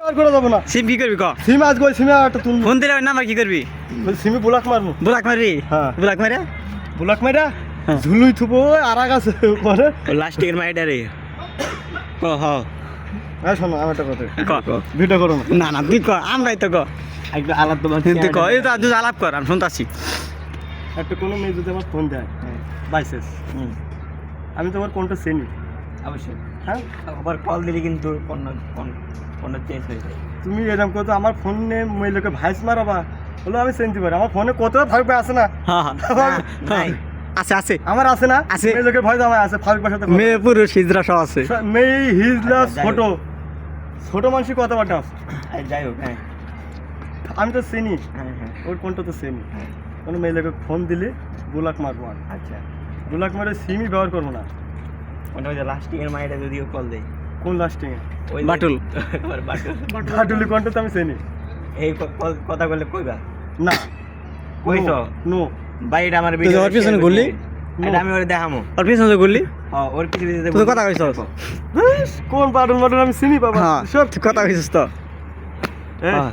আর করে যাবো না। সিম কি করবি ক? সিম আজ গই সিমে একটা তুল ফোন দিলে ওই নাম্বার কি করবি? সিমে ব্লক মারমু। ব্লক মারি? হ্যাঁ। ব্লক মারে? ব্লক মাইরা হ্যাঁ। ঝুলুই থুবো আরাগ আছে পরে। লাস্টিকের মাইটা রে। ক হ। হ্যাঁ শোনো আমার একটা কথা ক। ভিডিও করো না। না না তুই ক, আমরাই তো ক। একটু আলাপ তোমার তুই ক, এই তো তুই আলাপ কর, আমি শুনতাছি। একটা কোনো মেয়ে যদি আমার ফোন দেয় বাইসেস আমি তোমার কোনটা চিনি অবশ্যই হ্যাঁ আবার কল দিলে কিন্তু পণ্য চেঞ্জ হয়ে যায়। তুমি এরকম করতো আমার ফোনে মেয়েলোকে ভাইস মারাবা হলো আমি চিনতে পারি আমার ফোনে কত ফারুক ভাই আছে না হ্যাঁ হ্যাঁ নাই আছে আছে। আমার আছে না আছে। মেয়েলোকের ভয় আমার আছে ফারুক ভাইয়ের সাথে মেয়ে পুরুষ হিজরা সব আছে। মেয়ে হিজলা আচ্ছা, যাই ছোট ছোট মানুষই কথাবার্তা আছে যাই হোক হ্যাঁ আমি তো চিনি হ্যাঁ হ্যাঁ ওর কোনটা তো চিনি কোনো মেয়েলোকে ফোন দিলে বুলাক মারবো আর আচ্ছা বুলাক মারে সিমই ব্যবহার করবো না মনে হয় লাস্টিংয়ের মাইটা যদিও কল দেয় কোন লাস্টিং ওই বাটুল। বাটুল হাটুলি কোনটা তো আমি চিনি এই কথা বললে কইবা না কইছো নো বাইরে আমার তুই ওর পিছনে ঘুরলি? এটা আমি ওরে দেখামো ওর পিছনে ঘুরলি? হ্যাঁ ওর কিছু তুই কথা কইছ? কোন বাটুল বাটুল আমি চিনি বাবা হ্যাঁ সব তুই কথা কইছিস তো। এই, হ্যাঁ।